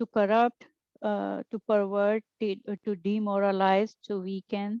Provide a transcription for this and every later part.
to corrupt, to pervert, to demoralize, to weaken,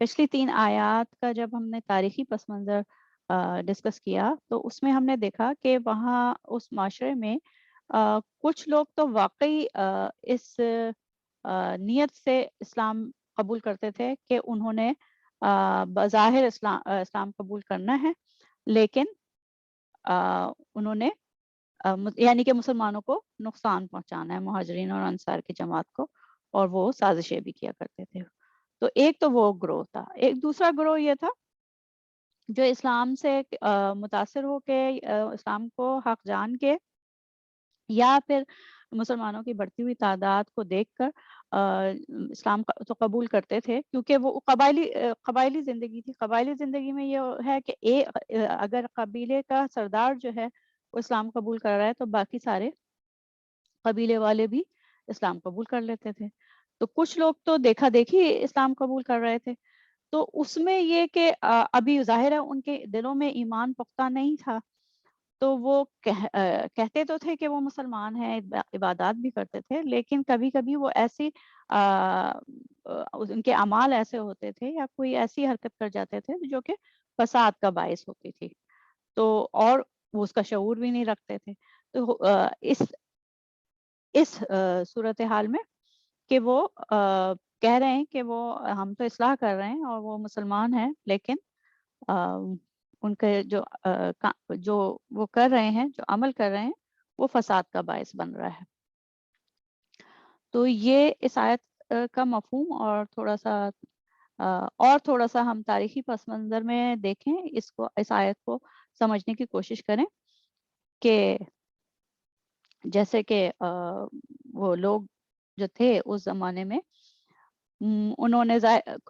پچھلی 3 آیات کا جب ہم نے تاریخی پس منظر ڈسکس کیا تو اس میں ہم نے دیکھا کہ وہاں اس معاشرے میں کچھ لوگ تو واقعی اس نیت سے اسلام قبول کرتے تھے کہ انہوں نے بظاہر اسلام قبول کرنا ہے، لیکن انہوں نے یعنی کہ مسلمانوں کو نقصان پہنچانا ہے، مہاجرین اور انصار کی جماعت کو، اور وہ سازشیں بھی کیا کرتے تھے. تو ایک تو وہ گروہ تھا. ایک دوسرا گروہ یہ تھا جو اسلام سے متاثر ہو کے اسلام کو حق جان کے یا پھر مسلمانوں کی بڑھتی ہوئی تعداد کو دیکھ کر اسلام تو قبول کرتے تھے، کیونکہ وہ قبائلی زندگی تھی. قبائلی زندگی میں یہ ہے کہ اگر قبیلے کا سردار جو ہے وہ اسلام قبول کر رہا ہے تو باقی سارے قبیلے والے بھی اسلام قبول کر لیتے تھے. تو کچھ لوگ تو دیکھا دیکھی اسلام قبول کر رہے تھے. تو اس میں یہ کہ ابھی ظاہر ہے ان کے دلوں میں ایمان پختہ نہیں تھا، تو وہ کہتے تو تھے کہ وہ مسلمان ہیں، عبادات بھی کرتے تھے، لیکن کبھی کبھی وہ ایسی ان کے اعمال ایسے ہوتے تھے یا کوئی ایسی حرکت کر جاتے تھے جو کہ فساد کا باعث ہوتی تھی، تو اور وہ اس کا شعور بھی نہیں رکھتے تھے. تو اس صورتحال میں کہ وہ کہہ رہے ہیں کہ وہ ہم تو اصلاح کر رہے ہیں اور وہ مسلمان ہیں، لیکن ان کے جو وہ کر رہے ہیں، جو عمل کر رہے ہیں، وہ فساد کا باعث بن رہا ہے. تو یہ اس آیت کا مفہوم اور تھوڑا سا ہم تاریخی پس منظر میں دیکھیں اس آیت کو سمجھنے کی کوشش کریں کہ جیسے کہ وہ لوگ جو تھے اس زمانے میں انہوں نے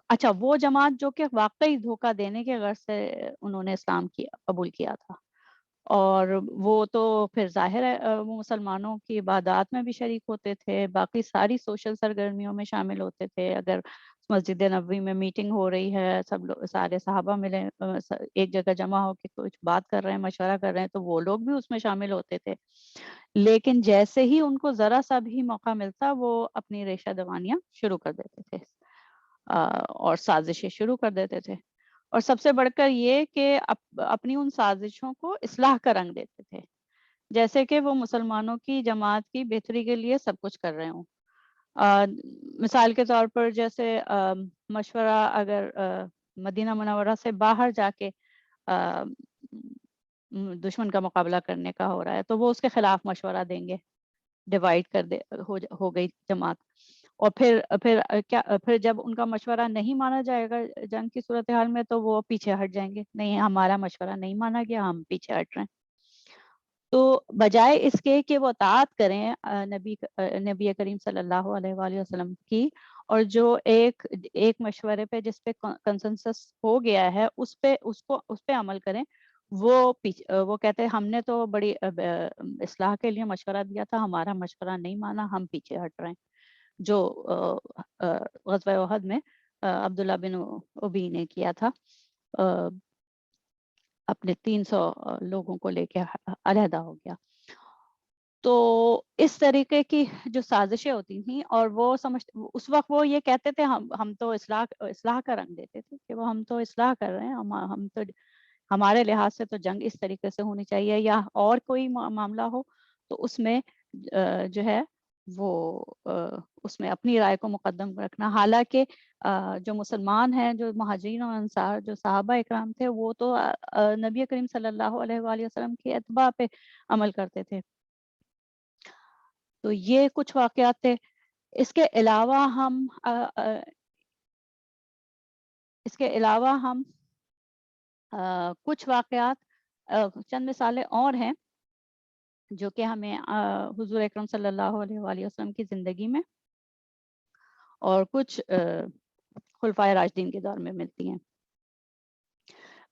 اچھا وہ جماعت جو کہ واقعی دھوکہ دینے کے غرض سے انہوں نے اسلام قبول کیا تھا، اور وہ تو پھر ظاہر ہے وہ مسلمانوں کی عبادات میں بھی شریک ہوتے تھے، باقی ساری سوشل سرگرمیوں میں شامل ہوتے تھے. اگر مسجد نبوی میں میٹنگ ہو رہی ہے، سب لوگ سارے صحابہ ملے ایک جگہ جمع ہو کے کچھ بات کر رہے ہیں، مشورہ کر رہے ہیں، تو وہ لوگ بھی اس میں شامل ہوتے تھے. لیکن جیسے ہی ان کو ذرا سا بھی موقع ملتا وہ اپنی ریشہ دوانیاں شروع کر دیتے تھے اور سازشیں شروع کر دیتے تھے، اور سب سے بڑھ کر یہ کہ اپنی ان سازشوں کو اصلاح کا رنگ دیتے تھے، جیسے کہ وہ مسلمانوں کی جماعت کی بہتری کے لیے سب کچھ کر رہے ہوں. مثال کے طور پر جیسے مشورہ اگر مدینہ منورہ سے باہر جا کے دشمن کا مقابلہ کرنے کا ہو رہا ہے تو وہ اس کے خلاف مشورہ دیں گے، ڈیوائیڈ کر دے ہو گئی جماعت. اور پھر جب ان کا مشورہ نہیں مانا جائے گا جنگ کی صورتحال میں تو وہ پیچھے ہٹ جائیں گے، نہیں ہمارا مشورہ نہیں مانا گیا، ہم پیچھے ہٹ رہے ہیں. تو بجائے اس کے کہ وہ اطاعت کریں نبی کریم صلی اللہ علیہ وآلہ وسلم کی، اور جو ایک مشورے پہ جس پہ کنسنسس ہو گیا ہے اس پہ عمل کریں، وہ کہتے ہیں ہم نے تو بڑی اصلاح کے لیے مشورہ دیا تھا، ہمارا مشورہ نہیں مانا، ہم پیچھے ہٹ رہے ہیں. جو غزوہ احد میں عبداللہ بن ابی نے کیا تھا، اپنے 300 لوگوں کو لے کے علیحدہ ہو گیا. تو اس طریقے کی جو سازشیں ہوتی تھیں، اور وہ اس وقت وہ یہ کہتے تھے ہم تو اصلاح کا رنگ دیتے تھے کہ وہ ہم تو اصلاح کر رہے ہیں، ہم تو ہمارے لحاظ سے تو جنگ اس طریقے سے ہونی چاہیے، یا اور کوئی معاملہ ہو تو اس میں جو ہے وہ اس میں اپنی رائے کو مقدم رکھنا. حالانکہ جو مسلمان ہیں، جو مہاجرین اور انصار، جو صحابہ اکرام تھے، وہ تو نبی کریم صلی اللہ علیہ وآلہ وسلم کے اتباع پہ عمل کرتے تھے. تو یہ کچھ واقعات تھے. اس کے علاوہ ہم کچھ واقعات چند مثالیں اور ہیں جو کہ ہمیں حضور اکرم صلی اللہ علیہ وآلہ وسلم کی زندگی میں اور کچھ خلفائے راشدین کے دور میں ملتی ہیں.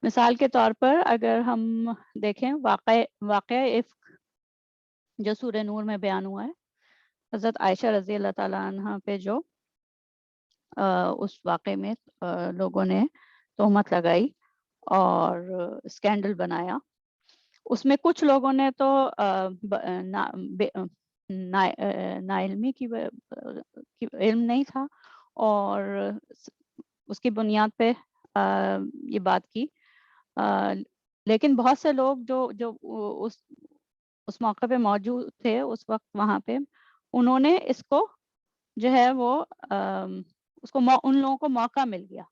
مثال کے طور پر اگر ہم دیکھیں واقعہ افک جو سورہ نور میں بیان ہوا ہے، حضرت عائشہ رضی اللہ تعالیٰ عنہ پہ جو اس واقعے میں لوگوں نے تہمت لگائی اور اسکینڈل بنایا. اس میں کچھ لوگوں نے تو ناعلمی کی علم نہیں تھا، اور اس کی بنیاد پہ یہ بات کی. لیکن بہت سے لوگ جو اس موقع پہ موجود تھے اس وقت وہاں پہ, انہوں نے اس کو جو ہے وہ اس کو ان لوگوں کو موقع مل گیا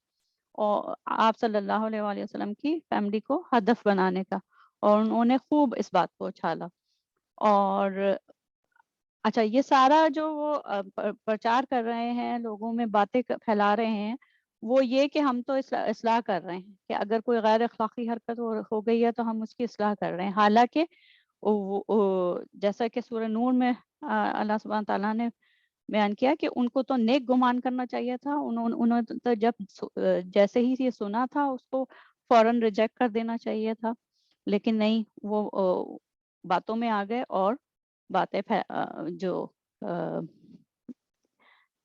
اور آپ صلی اللہ علیہ وآلہ وسلم کی فیملی کو ہدف بنانے کا, اور انہوں نے خوب اس بات کو اچھالا. اور اچھا, یہ سارا جو وہ پرچار کر رہے ہیں, لوگوں میں باتیں پھیلا رہے ہیں, وہ یہ کہ ہم تو اصلاح کر رہے ہیں, کہ اگر کوئی غیر اخلاقی حرکت ہو گئی ہے تو ہم اس کی اصلاح کر رہے ہیں. حالانکہ جیسا کہ سورہ نور میں اللہ سبحانہ تعالیٰ نے بیان کیا کہ ان کو تو نیک گمان کرنا چاہیے تھا. انہوں تو جب جیسے ہی یہ سنا تھا اس کو فوراً ریجیکٹ کر دینا چاہیے تھا, لیکن نہیں, وہ باتوں میں آ گئے اور باتیں جو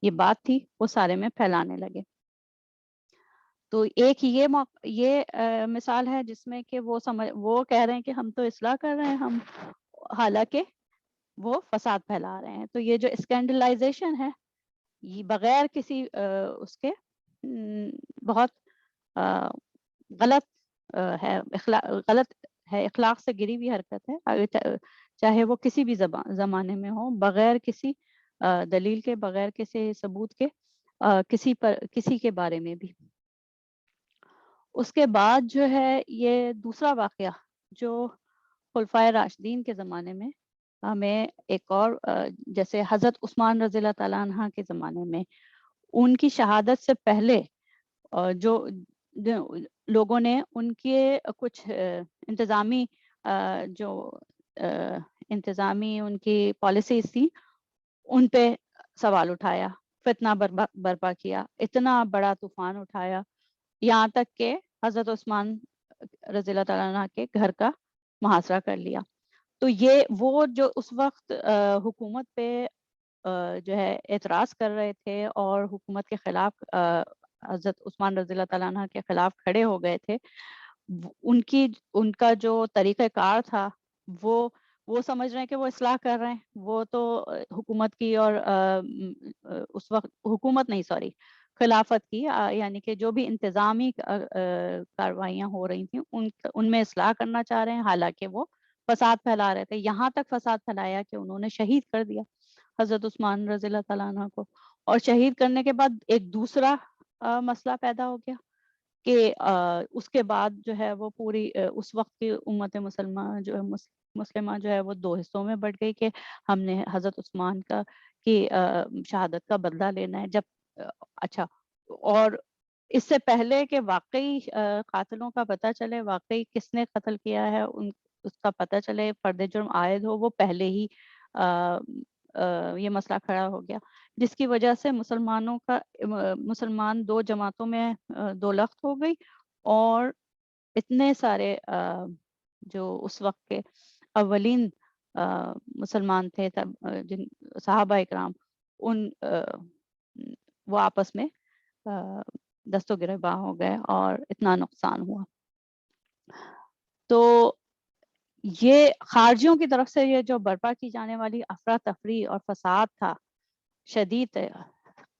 یہ بات تھی وہ سارے میں پھیلانے لگے. تو ایک یہ مثال ہے جس میں کہ وہ کہہ رہے ہیں کہ ہم تو اصلاح کر رہے ہیں, ہم حالانکہ وہ فساد پھیلا رہے ہیں. تو یہ جو اسکینڈلائزیشن ہے یہ بغیر کسی اس کے بہت غلط ہے, غلط ہے, اخلاق سے گری ہوئی حرکت ہے, چاہے وہ کسی بھی زمانے میں ہو, بغیر کسی دلیل کے, بغیر کسی ثبوت کے, کسی کے بارے میں بھی. اس کے بعد جو ہے یہ دوسرا واقعہ جو خلفائے راشدین کے زمانے میں ہمیں ایک اور, جیسے حضرت عثمان رضی اللہ تعالیٰ عنہ کے زمانے میں ان کی شہادت سے پہلے جو لوگوں نے ان کے کچھ انتظامی ان کی پالیسیز تھی, ان پہ سوال اٹھایا, فتنہ برپا کیا, اتنا بڑا طوفان اٹھایا, یہاں تک کہ حضرت عثمان رضی اللہ تعالیٰ عنہ کے گھر کا محاصرہ کر لیا. تو یہ وہ جو اس وقت حکومت پہ جو ہے اعتراض کر رہے تھے اور حکومت کے خلاف حضرت عثمان رضی اللہ تعالیٰ عنہ کے خلاف کھڑے ہو گئے تھے, ان کا جو طریقہ کار تھا وہ سمجھ رہے ہیں کہ وہ اصلاح کر رہے ہیں. وہ تو حکومت کی اور اس وقت حکومت نہیں, سوری, خلافت کی, یعنی کہ جو بھی انتظامی کاروائیاں ہو رہی تھیں ان میں اصلاح کرنا چاہ رہے ہیں, حالانکہ وہ فساد پھیلا رہے تھے. یہاں تک فساد پھیلایا کہ انہوں نے شہید کر دیا حضرت عثمان رضی اللہ تعالیٰ عنہ کو. اور شہید کرنے کے بعد ایک دوسرا مسئلہ پیدا ہو گیا کہ اس کے بعد جو ہے وہ پوری اس وقت کی امت مسلمہ جو ہے مسلمہ جو ہے وہ دو حصوں میں بٹ گئی کہ ہم نے حضرت عثمان کی شہادت کا بدلہ لینا ہے. جب اچھا, اور اس سے پہلے کہ واقعی قاتلوں کا پتہ چلے, واقعی کس نے قتل کیا ہے, اس کا پتہ چلے, فرد جرم عائد ہو, وہ پہلے ہی یہ مسئلہ کھڑا ہو گیا, جس کی وجہ سے مسلمان دو جماعتوں میں دو لخت ہو گئی. اور اتنے سارے جو اس وقت کے اولین مسلمان تھے, جن صحابہ اکرام, وہ آپس میں دست و گریباں ہو گئے اور اتنا نقصان ہوا. تو یہ خارجیوں کی طرف سے یہ جو برپا کی جانے والی افراتفری اور فساد تھا شدید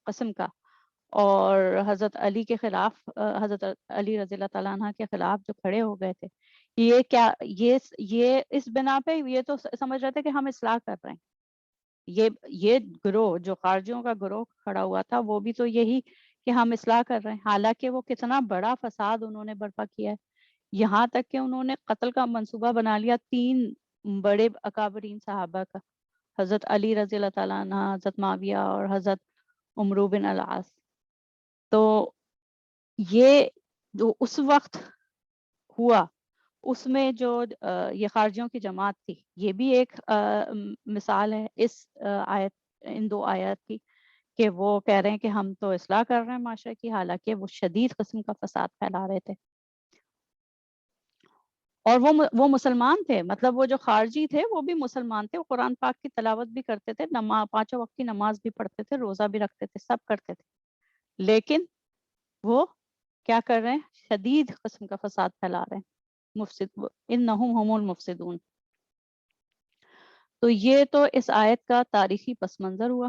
قسم کا, اور حضرت علی کے خلاف, حضرت علی رضی اللہ تعالیٰ عنہ کے خلاف جو کھڑے ہو گئے تھے, یہ اس بنا پہ یہ تو سمجھ رہے تھے کہ ہم اصلاح کر رہے ہیں. یہ گروہ جو خارجیوں کا گروہ کھڑا ہوا تھا وہ بھی تو یہی کہ ہم اصلاح کر رہے ہیں, حالانکہ وہ کتنا بڑا فساد انہوں نے برپا کیا ہے. یہاں تک کہ انہوں نے قتل کا منصوبہ بنا لیا 3 بڑے اکابرین صحابہ کا, حضرت علی رضی اللہ تعالیٰ عنہ, حضرت معاویہ اور حضرت عمرو بن العاص. تو یہ جو اس وقت ہوا اس میں جو یہ خارجیوں کی جماعت تھی, یہ بھی ایک مثال ہے اس آیت, ان 2 آیات کی, کہ وہ کہہ رہے ہیں کہ ہم تو اصلاح کر رہے ہیں معاشرے کی, حالانکہ وہ شدید قسم کا فساد پھیلا رہے تھے. اور وہ مسلمان تھے, مطلب وہ جو خارجی تھے وہ بھی مسلمان تھے, وہ قرآن پاک کی تلاوت بھی کرتے تھے, 5 وقت کی نماز بھی پڑھتے تھے, روزہ بھی رکھتے تھے, سب کرتے تھے, لیکن وہ کیا کر رہے ہیں, شدید قسم کا فساد پھیلا رہے ہیں. انہم هم المفسدون. تو یہ تو اس آیت کا تاریخی پس منظر ہوا.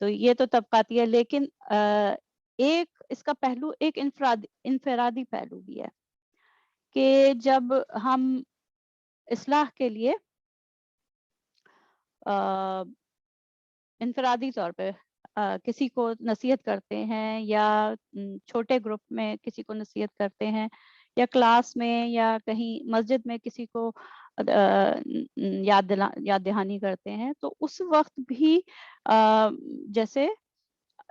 تو یہ تو طبقاتی ہے، لیکن ایک اس کا پہلو ایک انفرادی پہلو بھی ہے کہ جب ہم اصلاح کے لیے انفرادی طور پہ کسی کو نصیحت کرتے ہیں، یا چھوٹے گروپ میں کسی کو نصیحت کرتے ہیں، یا کلاس میں یا کہیں مسجد میں کسی کو یاد دہانی کرتے ہیں، تو اس وقت بھی جیسے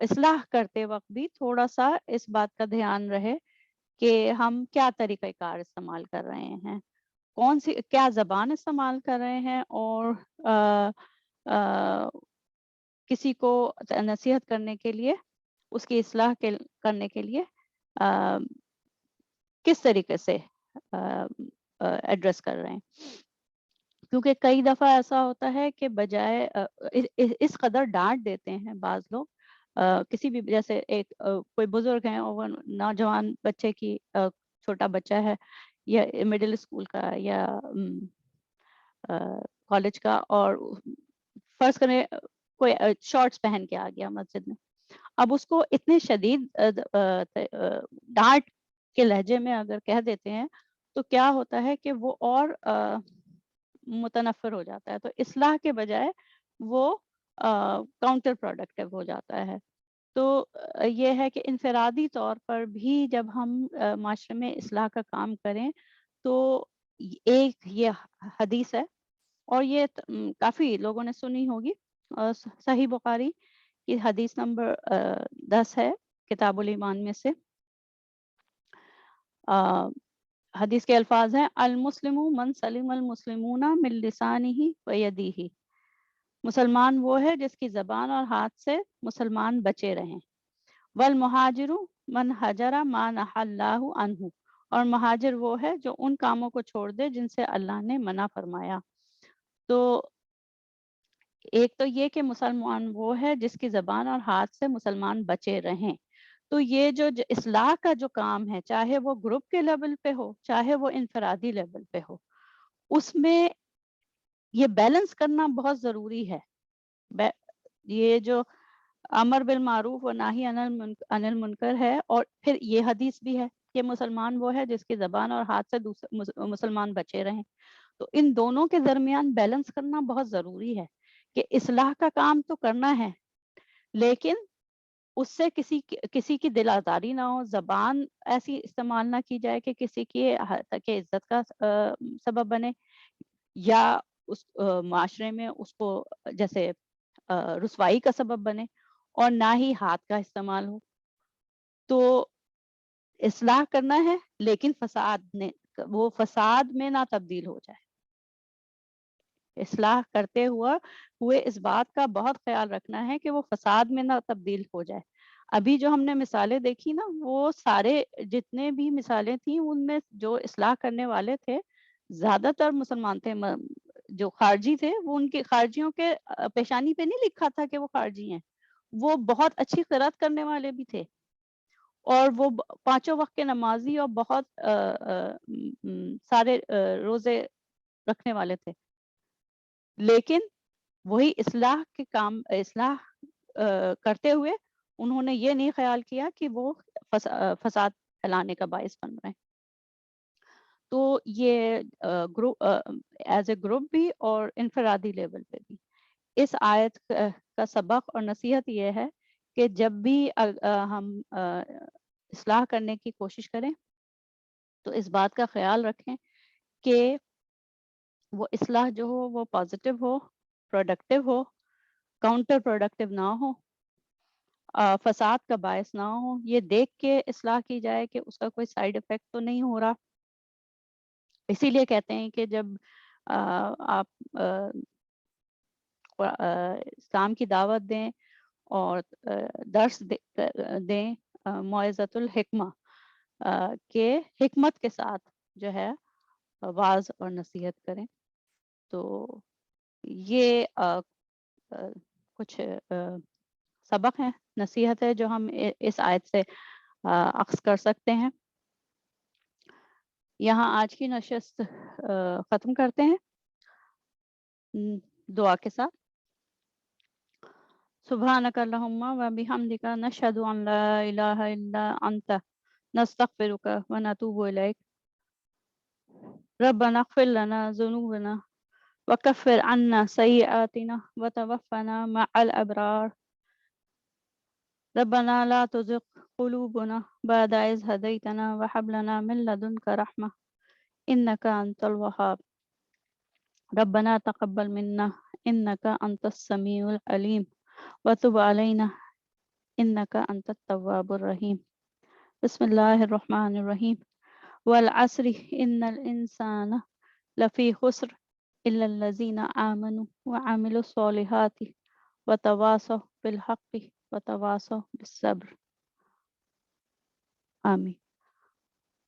اصلاح کرتے وقت بھی تھوڑا سا اس بات کا دھیان رہے کہ ہم کیا طریقہ کار استعمال کر رہے ہیں، کون سی کیا زبان استعمال کر رہے ہیں، اور کسی کو نصیحت کرنے کے لیے، اس کی اصلاح کرنے کے لیے کس طریقے سے ایڈریس کر رہے ہیں. کیونکہ کئی دفعہ ایسا ہوتا ہے کہ بجائے اس قدر ڈانٹ دیتے ہیں بعض لوگ کسی بھی، جیسے ایک کوئی بزرگ ہیں اور نوجوان بچے کی چھوٹا بچہ ہے یا مڈل اسکول کا یا کالج کا، اور فرض کریں کوئی شارٹس پہن کے آ گیا مسجد میں، اب اس کو اتنے شدید ڈانٹ کے لہجے میں اگر کہہ دیتے ہیں تو کیا ہوتا ہے کہ وہ اور متنفر ہو جاتا ہے، تو اصلاح کے بجائے وہ کاؤنٹر پروڈکٹیو ہو جاتا ہے. تو یہ ہے کہ انفرادی طور پر بھی جب ہم معاشرے میں اصلاح کا کام کریں تو ایک یہ حدیث ہے، اور یہ کافی لوگوں نے سنی ہوگی، صحیح بخاری کی حدیث نمبر 10 ہے کتاب الایمان میں سے. حدیث کے الفاظ ہیں: المسلم من سلم المسلمون من لسانہ و یدہ، مسلمان وہ ہے جس کی زبان اور ہاتھ سے مسلمان بچے رہیں. والمہاجر من حجر ما نہى اللہ عنہ، اور مہاجر وہ ہے جو ان کاموں کو چھوڑ دے جن سے اللہ نے منع فرمایا. تو ایک تو یہ کہ مسلمان وہ ہے جس کی زبان اور ہاتھ سے مسلمان بچے رہیں. تو یہ جو اصلاح کا جو کام ہے، چاہے وہ گروپ کے لیول پہ ہو چاہے وہ انفرادی لیول پہ ہو، اس میں یہ بیلنس کرنا بہت ضروری ہے. یہ جو امر بالمعروف و نہی عن المنکر ہے، اور پھر یہ حدیث بھی ہے کہ مسلمان وہ ہے جس کی زبان اور ہاتھ سے مسلمان بچے رہیں. تو ان دونوں کے درمیان بیلنس کرنا بہت ضروری ہے کہ اصلاح کا کام تو کرنا ہے، لیکن اس سے کسی کی دل آزاری نہ ہو، زبان ایسی استعمال نہ کی جائے کہ کسی کی عزت کا سبب بنے، یا اس معاشرے میں اس کو جیسے رسوائی کا سبب بنے، اور نہ ہی ہاتھ کا استعمال ہو. تو اصلاح کرنا ہے لیکن وہ فساد میں نہ تبدیل ہو جائے. اصلاح کرتے ہوئے اس بات کا بہت خیال رکھنا ہے کہ وہ فساد میں نہ تبدیل ہو جائے. ابھی جو ہم نے مثالیں دیکھی نا، وہ سارے جتنے بھی مثالیں تھیں ان میں جو اصلاح کرنے والے تھے زیادہ تر مسلمان تھے. جو خارجی تھے وہ ان کے خارجیوں کے پیشانی پہ نہیں لکھا تھا کہ وہ خارجی ہیں، وہ بہت اچھی قرات کرنے والے بھی تھے، اور وہ 5 وقت کے نمازی اور بہت سارے روزے رکھنے والے تھے. لیکن وہی اصلاح کرتے ہوئے انہوں نے یہ نہیں خیال کیا کہ وہ فساد پھیلانے کا باعث بن رہے ہیں. تو یہ ایز اے گروپ بھی اور انفرادی لیول پہ بھی اس آیت کا سبق اور نصیحت یہ ہے کہ جب بھی ہم اصلاح کرنے کی کوشش کریں تو اس بات کا خیال رکھیں کہ وہ اصلاح جو ہو وہ پازیٹیو ہو، پروڈکٹیو ہو، کاؤنٹر پروڈکٹیو نہ ہو، فساد کا باعث نہ ہو. یہ دیکھ کے اصلاح کی جائے کہ اس کا کوئی سائیڈ افیکٹ تو نہیں ہو رہا. اسی لیے کہتے ہیں کہ جب آپ اسلام کی دعوت دیں اور درس دیں موعظۃ الحکمہ کہ حکمت کے ساتھ جو ہے واعظ اور نصیحت کریں. تو یہ کچھ سبق ہیں، نصیحت ہے جو ہم اس آیت سے اخذ کر سکتے ہیں. یہاں آج کی نشست ختم کرتے ہیں دعا کے ساتھ. سبحانك اللهم وبحمدك نشهد أن لا إله إلا أنت نستغفرك ونتوب إليك. ربنا اغفر لنا ذنوبنا وكفر عنا سيئاتنا وتوفنا مع الأبرار. ربنا لا تزغ قلوبنا بعد إذ هديتنا وهب لنا من لدنك رحمة إنك أنت الوهاب. ربنا تقبل منا إنك أنت السميع العليم وتب علينا إنك أنت التواب الرحيم. بسم الله الرحمن الرحيم. والعصر إن الإنسان لفي خسر إلا الذين آمنوا وعملوا الصالحات وتواصوا بالحق وتواصوا بالصبر. آمين.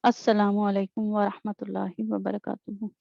السلام علیکم ورحمۃ اللہ وبرکاتہ.